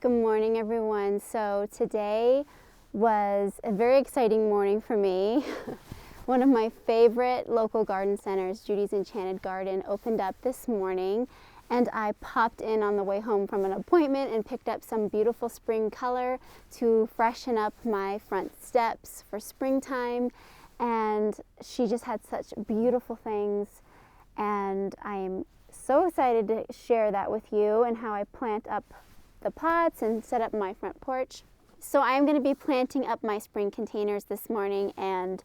Good morning, everyone. So today was a very exciting morning for me. One of my favorite local garden centers, Judy's Enchanted Garden, opened up this morning, and I popped in on the way home from an appointment and picked up some beautiful spring color to freshen up my front steps for springtime. And she just had such beautiful things, and I am so excited to share that with you and how I plant up the pots and set up my front porch. So I'm going to be planting up my spring containers this morning, and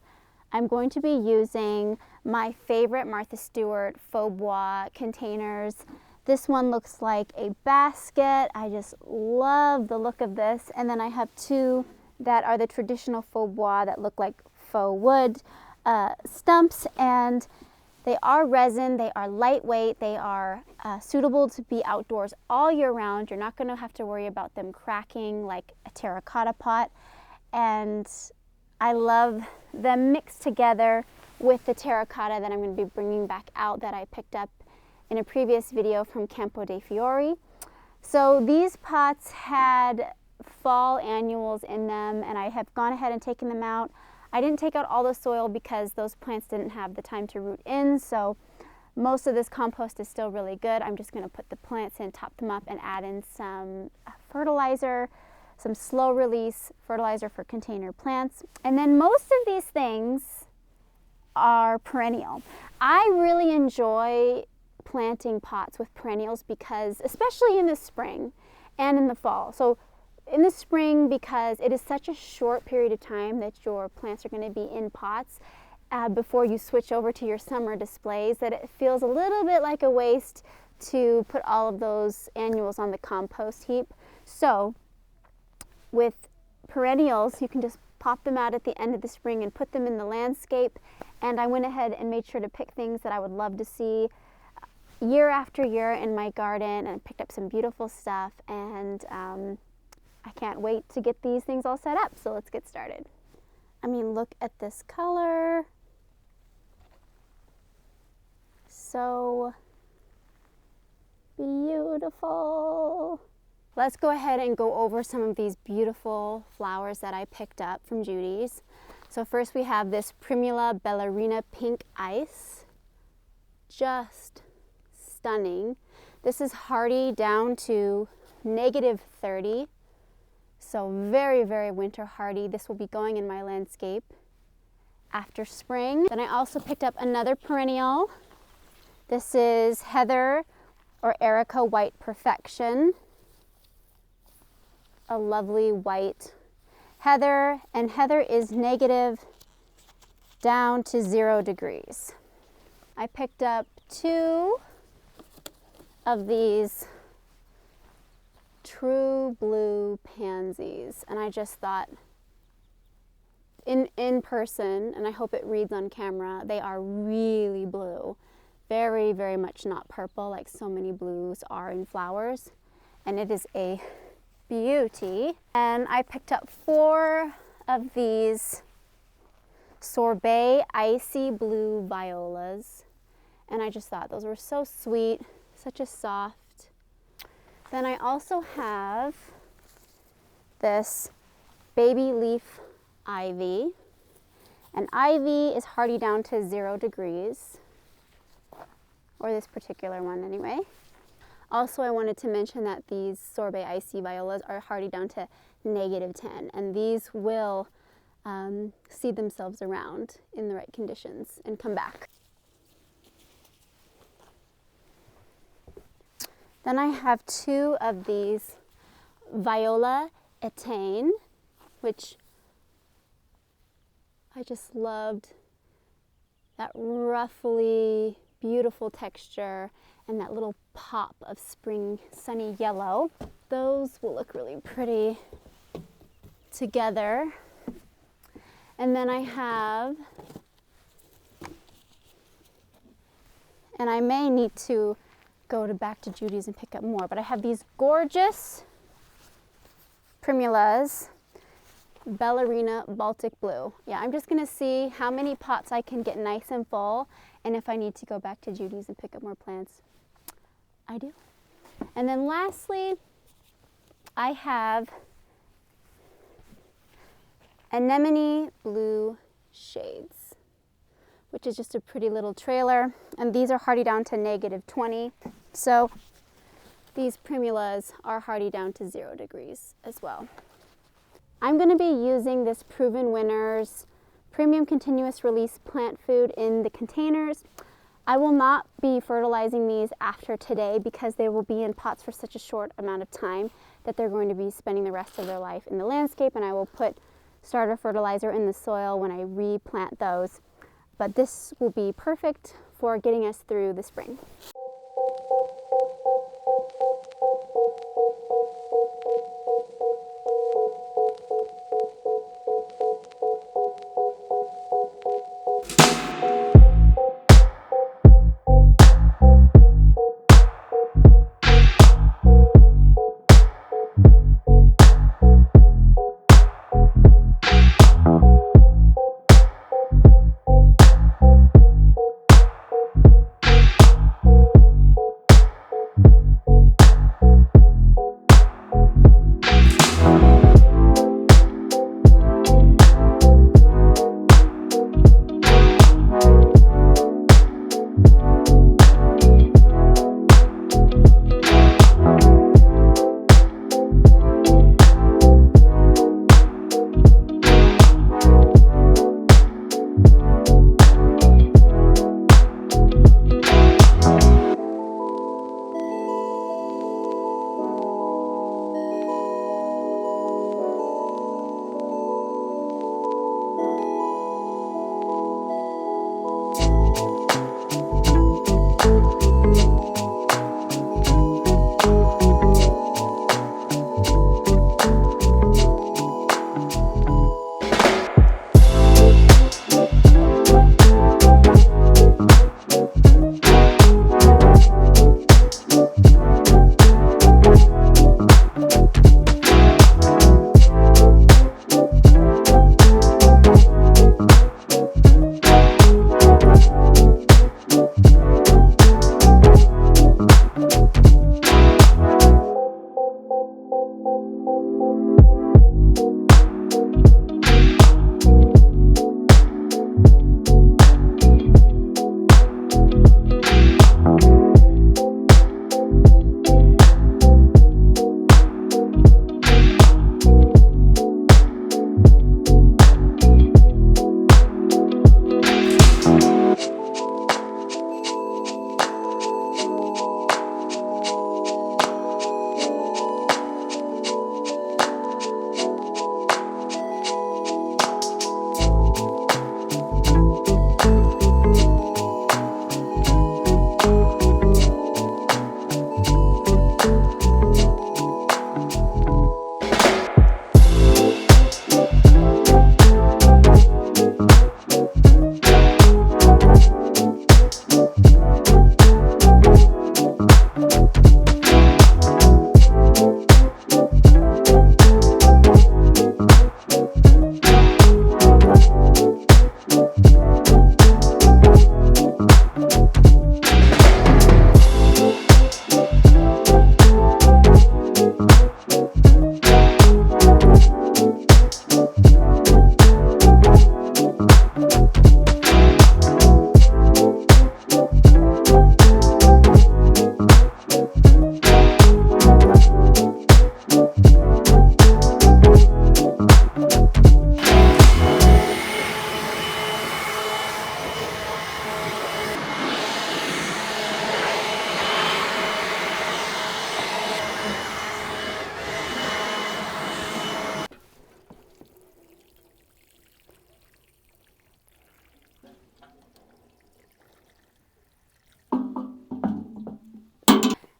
I'm going to be using my favorite Martha Stewart faux bois containers. This one looks like a basket. I just love the look of this. And then I have two that are the traditional faux bois that look like faux wood stumps, and they are resin, they are lightweight, they are suitable to be outdoors all year round. You're not going to have to worry about them cracking like a terracotta pot. And I love them mixed together with the terracotta that I'm going to be bringing back out that I picked up in a previous video from Campo dei Fiori. So these pots had fall annuals in them, and I have gone ahead and taken them out. I didn't take out all the soil because those plants didn't have the time to root in, so most of this compost is still really good. I'm just going to put the plants in, top them up, and add in some fertilizer, some slow release fertilizer for container plants. And then most of these things are perennial. I really enjoy planting pots with perennials because, especially in the spring and in the fall. So in the spring, because it is such a short period of time that your plants are going to be in pots before you switch over to your summer displays, that it feels a little bit like a waste to put all of those annuals on the compost heap. So with perennials, you can just pop them out at the end of the spring and put them in the landscape. And I went ahead and made sure to pick things that I would love to see year after year in my garden, and picked up some beautiful stuff, and I can't wait to get these things all set up, so let's get started. I mean, look at this color. So beautiful. Let's go ahead and go over some of these beautiful flowers that I picked up from Judy's. So first we have this Primula Ballerina Pink Ice. Just stunning. This is hardy down to -30. So very, very winter hardy. This will be going in my landscape after spring. Then I also picked up another perennial. This is Heather or Erica White Perfection. A lovely white heather, and heather is negative down to 0 degrees. I picked up two of these true blue pansies, and I just thought in person, and I hope it reads on camera, they are really blue, very, very much not purple like so many blues are in flowers, and it is a beauty. And I picked up 4 of these sorbet icy blue violas, and I just thought those were so sweet, such a soft. Then I also have this baby leaf ivy, and ivy is hardy down to 0 degrees, or this particular one anyway. Also, I wanted to mention that these sorbet icy violas are hardy down to -10, and these will seed themselves around in the right conditions and come back. Then I have 2 of these Viola Etane, which I just loved that ruffly, beautiful texture and that little pop of spring sunny yellow. Those will look really pretty together. And then I have, and I may need to go back to Judy's and pick up more, but I have these gorgeous Primulas Ballerina Baltic Blue. Yeah, I'm just gonna see how many pots I can get nice and full, and if I need to go back to Judy's and pick up more plants, I do. And then lastly, I have anemone blue shades, which is just a pretty little trailer. And these are hardy down to -20. So these Primulas are hardy down to 0 degrees as well. I'm going to be using this Proven Winners Premium Continuous Release plant food in the containers. I will not be fertilizing these after today because they will be in pots for such a short amount of time that they're going to be spending the rest of their life in the landscape, and I will put starter fertilizer in the soil when I replant those. But this will be perfect for getting us through the spring.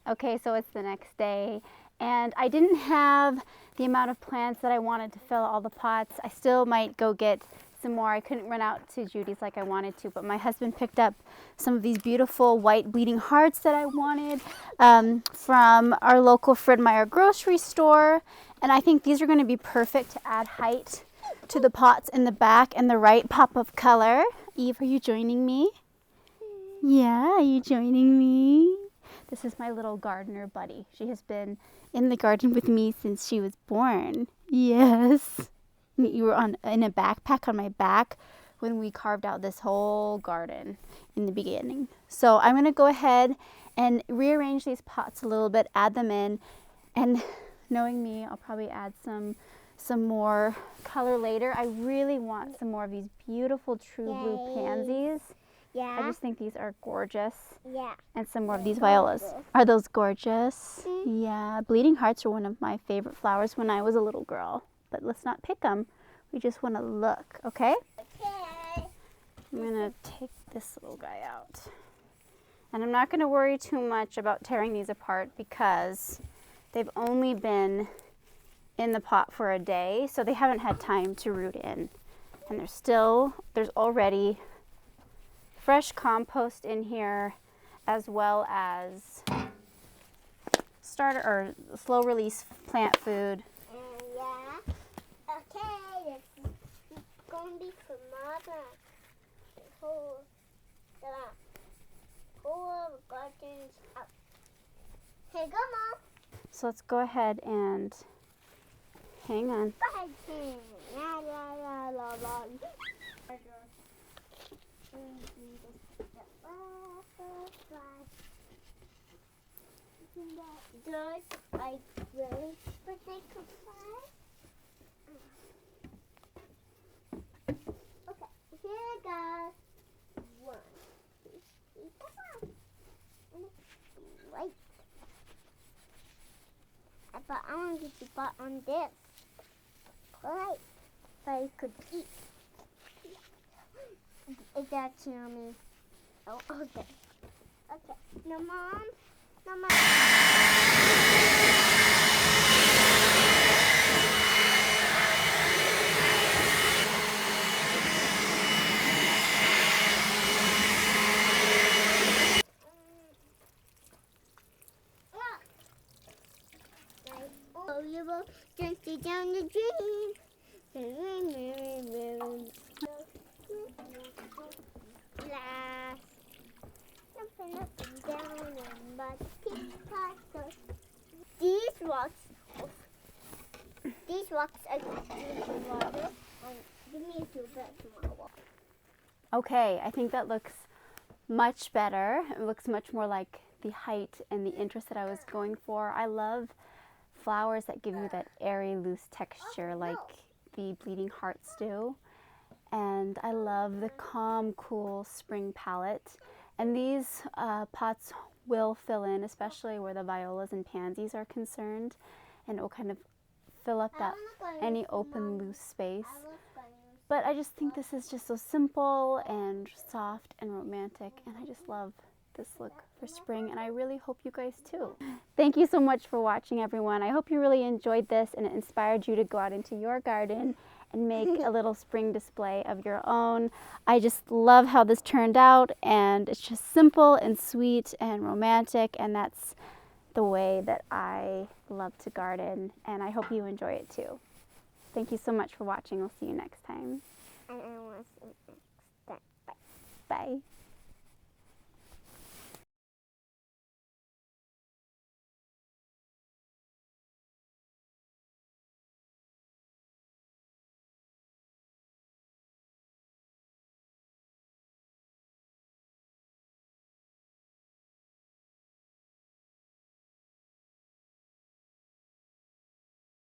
Okay, so it's the next day, and I didn't have the amount of plants that I wanted to fill all the pots. I still might go get some more. I couldn't run out to Judy's like I wanted to, but my husband picked up some of these beautiful white bleeding hearts that I wanted from our local Fred Meyer grocery store, and I think these are going to be perfect to add height to the pots in the back and the right pop of color. Eve, are you joining me? Yeah, are you joining me? This is my little gardener buddy. She has been in the garden with me since she was born. Yes. You were in a backpack on my back when we carved out this whole garden in the beginning. So I'm going to go ahead and rearrange these pots a little bit, add them in, and knowing me, I'll probably add some more color later. I really want some more of these beautiful true blue pansies. Yeah. I just think these are gorgeous. Yeah. And some more of these violas. Are those gorgeous? Mm-hmm. Yeah. Bleeding hearts are one of my favorite flowers when I was a little girl. But let's not pick them. We just want to look, okay? Okay. I'm going to take this little guy out. And I'm not going to worry too much about tearing these apart because they've only been in the pot for a day, so they haven't had time to root in. And there's already fresh compost in here, as well as starter or slow release plant food. Yeah. Okay, this is going to be for Mama. Pull the gardens up. Here, go, Mom. So let's go ahead and hang on. Go ahead. La, la, la, la, la. Good. I really wish they could fly. Okay, here it goes. 1, 2, 3, 4, 5. Right. But I want to get the butt on this. Right. So I could eat. Is that yummy? Oh, okay. Okay. No, Mom. No, Mom. Oh, you will drink it down the drain. Glass. Jumping up and down and by the peacock. These rocks are drinking water. Give me a few bits more water. Okay, I think that looks much better. It looks much more like the height and the interest that I was going for. I love flowers that give you that airy, loose texture like the bleeding hearts do. And I love the calm, cool spring palette. And these pots will fill in, especially where the violas and pansies are concerned. And it will kind of fill up that any open, loose space. But I just think this is just so simple and soft and romantic. And I just love this look for spring, and I really hope you guys too. Thank you so much for watching, everyone. I hope you really enjoyed this and it inspired you to go out into your garden and make a little spring display of your own. I just love how this turned out, and it's just simple and sweet and romantic, and that's the way that I love to garden, and I hope you enjoy it too. Thank you so much for watching. We'll see you next time. And I want to see you next time. Bye. Bye.